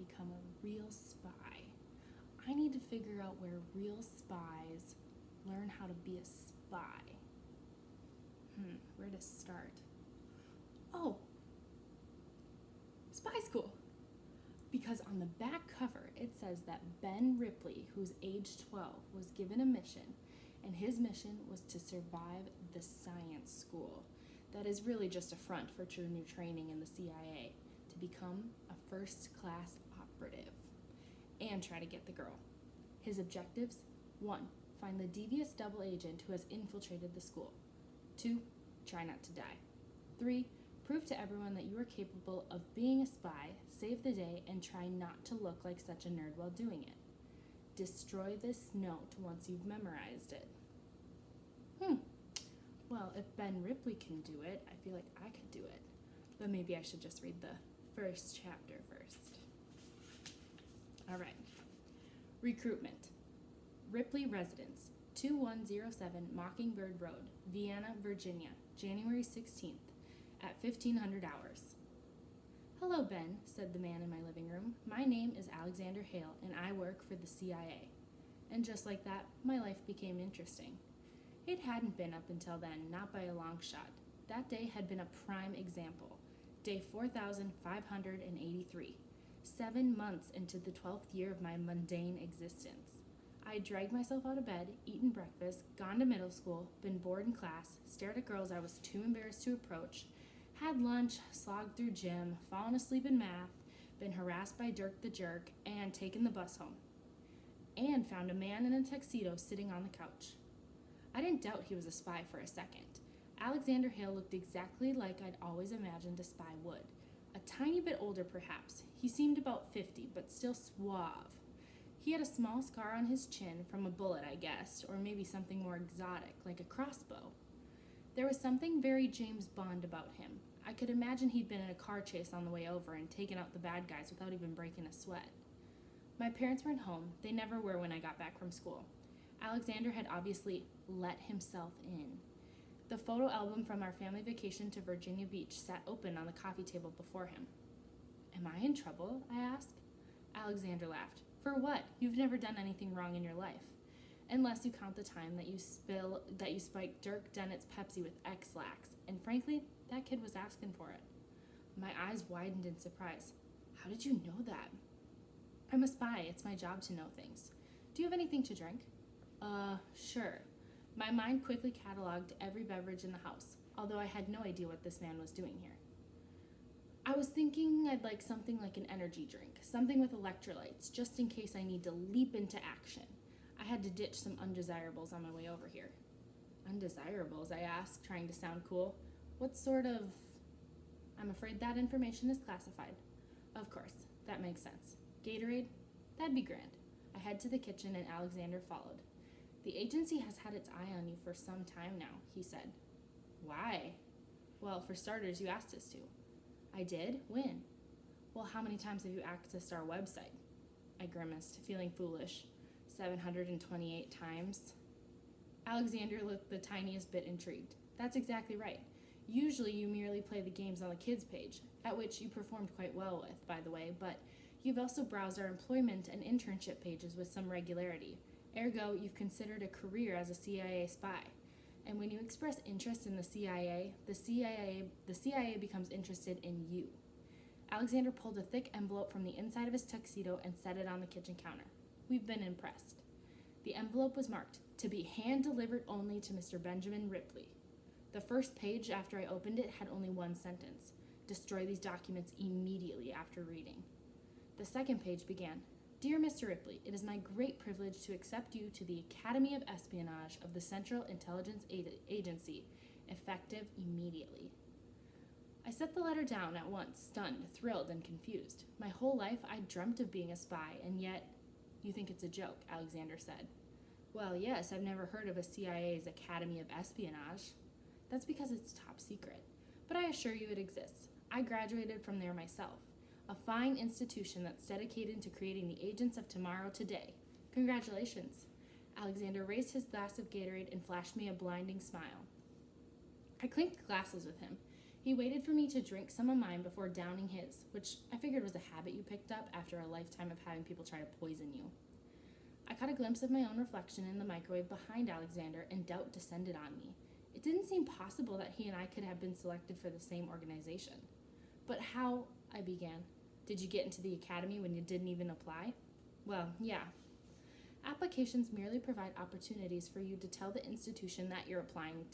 become a real spy. I need to figure out where real spies learn how to be a spy. Where to start? Oh, spy school. Because on the back cover, it says that Ben Ripley, who's age 12, was given a mission, and his mission was to survive the science school. That is really just a front for true new training in the CIA, to become a first-class operative and try to get the girl. His objectives: 1. Find the devious double agent who has infiltrated the school. 2. Try not to die. 3. Prove to everyone that you are capable of being a spy, save the day, and try not to look like such a nerd while doing it. Destroy this note once you've memorized it. Well, if Ben Ripley can do it, I feel like I could do it. But maybe I should just read the first chapter first. All right. Recruitment. Ripley Residence, 2107 Mockingbird Road, Vienna, Virginia, January 16th, at 1500 hours. Hello, Ben, said the man in my living room. My name is Alexander Hale, and I work for the CIA. And just like that, my life became interesting. It hadn't been up until then, not by a long shot. That day had been a prime example. Day 4583. 7 months into the 12th year of my mundane existence. I dragged myself out of bed, eaten breakfast, gone to middle school, been bored in class, stared at girls I was too embarrassed to approach, had lunch, slogged through gym, fallen asleep in math, been harassed by Dirk the Jerk, and taken the bus home. And found a man in a tuxedo sitting on the couch. I didn't doubt he was a spy for a second. Alexander Hale looked exactly like I'd always imagined a spy would. A tiny bit older, perhaps. He seemed about 50, but still suave. He had a small scar on his chin from a bullet, I guessed, or maybe something more exotic, like a crossbow. There was something very James Bond about him. I could imagine he'd been in a car chase on the way over and taken out the bad guys without even breaking a sweat. My parents weren't home. They never were when I got back from school. Alexander had obviously let himself in. The photo album from our family vacation to Virginia Beach sat open on the coffee table before him. Am I in trouble? I asked. Alexander laughed. For what? You've never done anything wrong in your life. Unless you count the time that you spiked Dirk Dennett's Pepsi with X-Lax, and frankly, that kid was asking for it. My eyes widened in surprise. How did you know that? I'm a spy. It's my job to know things. Do you have anything to drink? Sure. My mind quickly cataloged every beverage in the house, although I had no idea what this man was doing here. I was thinking I'd like something like an energy drink, something with electrolytes, just in case I need to leap into action. I had to ditch some undesirables on my way over here. Undesirables, I asked, trying to sound cool. What sort of... I'm afraid that information is classified. Of course, that makes sense. Gatorade? That'd be grand. I head to the kitchen and Alexander followed. The agency has had its eye on you for some time now, he said. Why? Well, for starters, you asked us to. I did? When? Well, how many times have you accessed our website? I grimaced, feeling foolish. 728 times. Alexander looked the tiniest bit intrigued. That's exactly right. Usually you merely play the games on the kids page, at which you performed quite well with, by the way, but you've also browsed our employment and internship pages with some regularity. Ergo, you've considered a career as a CIA spy. And when you express interest in the CIA becomes interested in you. Alexander pulled a thick envelope from the inside of his tuxedo and set it on the kitchen counter. We've been impressed. The envelope was marked, to be hand-delivered only to Mr. Benjamin Ripley. The first page after I opened it had only one sentence. Destroy these documents immediately after reading. The second page began, Dear Mr. Ripley, it is my great privilege to accept you to the Academy of Espionage of the Central Intelligence Agency, effective immediately. I set the letter down at once, stunned, thrilled, and confused. My whole life I dreamt of being a spy, and yet... You think it's a joke, Alexander said. Well, yes, I've never heard of a CIA's Academy of Espionage. That's because it's top secret. But I assure you it exists. I graduated from there myself. A fine institution that's dedicated to creating the agents of tomorrow today. Congratulations. Alexander raised his glass of Gatorade and flashed me a blinding smile. I clinked glasses with him. He waited for me to drink some of mine before downing his, which I figured was a habit you picked up after a lifetime of having people try to poison you. I caught a glimpse of my own reflection in the microwave behind Alexander, and doubt descended on me. It didn't seem possible that he and I could have been selected for the same organization. But how, I began. Did you get into the academy when you didn't even apply? Well, yeah. Applications merely provide opportunities for you to tell the institution that you're applying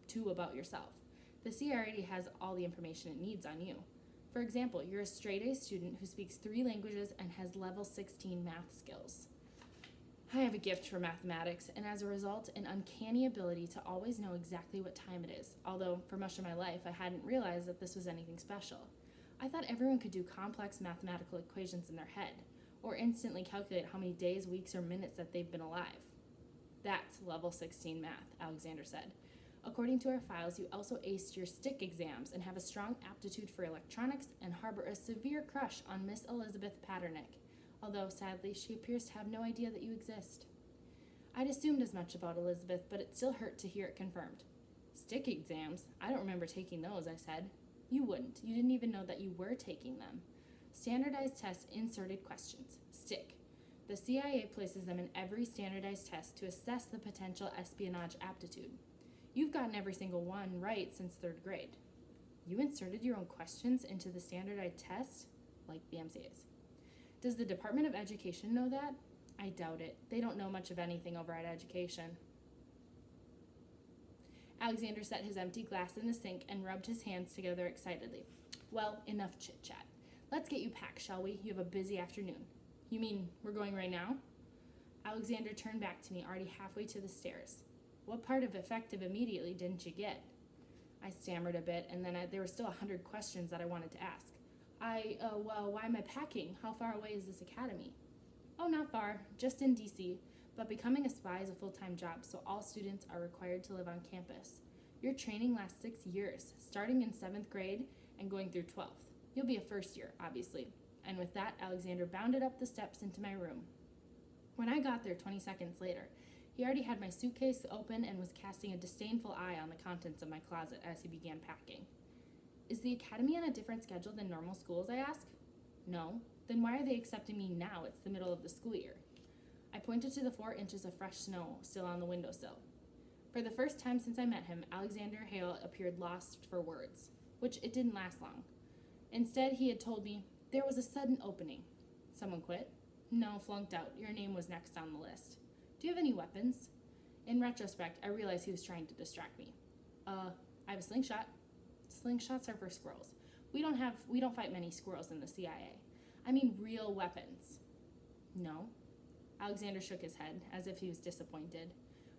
to about yourself. The CA already has all the information it needs on you. For example, you're a straight-A student who speaks 3 languages and has level 16 math skills. I have a gift for mathematics, and as a result, an uncanny ability to always know exactly what time it is, although for much of my life I hadn't realized that this was anything special. I thought everyone could do complex mathematical equations in their head, or instantly calculate how many days, weeks, or minutes that they've been alive. That's level 16 math, Alexander said. According to our files, you also aced your STIC exams and have a strong aptitude for electronics and harbor a severe crush on Miss Elizabeth Paternick, although sadly she appears to have no idea that you exist. I'd assumed as much about Elizabeth, but it still hurt to hear it confirmed. STIC exams? I don't remember taking those, I said. You wouldn't. You didn't even know that you were taking them. Standardized tests inserted questions. STIC. The CIA places them in every standardized test to assess the potential espionage aptitude. You've gotten every single one right since 3rd grade. You inserted your own questions into the standardized test? Like the MCA's. Does the Department of Education know that? I doubt it. They don't know much of anything over at education. Alexander set his empty glass in the sink and rubbed his hands together excitedly. Well, enough chit-chat. Let's get you packed, shall we? You have a busy afternoon. You mean we're going right now? Alexander turned back to me, already halfway to the stairs. What part of effective immediately didn't you get? I stammered a bit, and then there were still 100 questions that I wanted to ask. Well, why am I packing? How far away is this academy? Oh, not far, just in D.C., but becoming a spy is a full-time job, so all students are required to live on campus. Your training lasts 6 years, starting in 7th grade and going through 12th. You'll be a first year, obviously. And with that, Alexander bounded up the steps into my room. When I got there 20 seconds later, he already had my suitcase open and was casting a disdainful eye on the contents of my closet as he began packing. Is the academy on a different schedule than normal schools, I asked. No. Then why are they accepting me now? It's the middle of the school year. I pointed to the 4 inches of fresh snow still on the windowsill. For the first time since I met him, Alexander Hale appeared lost for words, which it didn't last long. Instead, he had told me, there was a sudden opening. Someone quit? No, flunked out. Your name was next on the list. Do you have any weapons? In retrospect, I realized he was trying to distract me. I have a slingshot. Slingshots are for squirrels. We don't fight many squirrels in the CIA. I mean real weapons. No. Alexander shook his head, as if he was disappointed.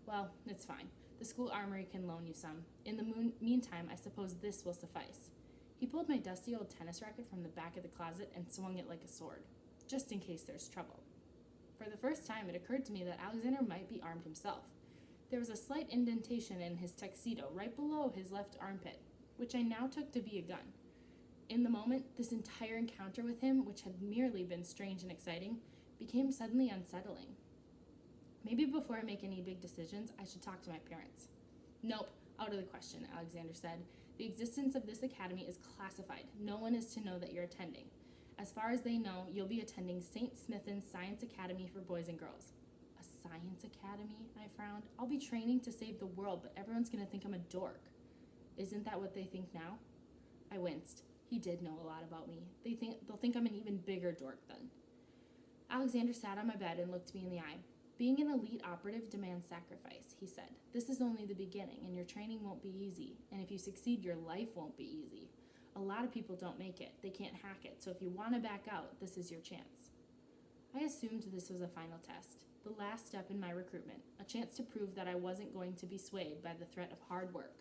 Well, it's fine. The school armory can loan you some. In the meantime, I suppose this will suffice. He pulled my dusty old tennis racket from the back of the closet and swung it like a sword, just in case there's trouble. For the first time, it occurred to me that Alexander might be armed himself. There was a slight indentation in his tuxedo right below his left armpit, which I now took to be a gun. In the moment, this entire encounter with him, which had merely been strange and exciting, became suddenly unsettling. Maybe before I make any big decisions, I should talk to my parents. Nope, out of the question, Alexander said. The existence of this academy is classified. No one is to know that you're attending. As far as they know, you'll be attending St. Smithon's Science Academy for boys and girls. A science academy? I frowned. I'll be training to save the world, but everyone's going to think I'm a dork. Isn't that what they think now? I winced. He did know a lot about me. They'll think I'm an even bigger dork then. Alexander sat on my bed and looked me in the eye. Being an elite operative demands sacrifice, he said. This is only the beginning, and your training won't be easy. And if you succeed, your life won't be easy. A lot of people don't make it. They can't hack it. So if you want to back out, this is your chance. I assumed this was a final test, the last step in my recruitment, a chance to prove that I wasn't going to be swayed by the threat of hard work.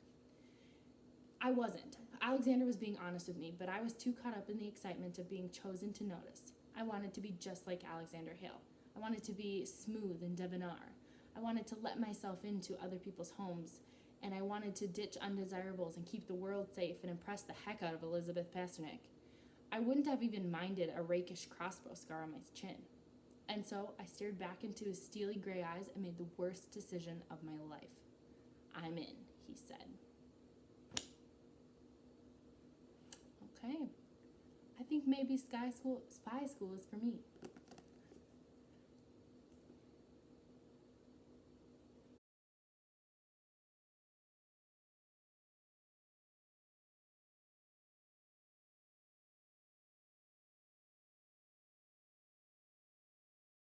I wasn't. Alexander was being honest with me, but I was too caught up in the excitement of being chosen to notice. I wanted to be just like Alexander Hale. I wanted to be smooth and debonair. I wanted to let myself into other people's homes, and I wanted to ditch undesirables and keep the world safe and impress the heck out of Elizabeth Pasternak. I wouldn't have even minded a rakish crossbow scar on my chin. And so I stared back into his steely gray eyes and made the worst decision of my life. I'm in, he said. Okay. I think maybe spy school is for me.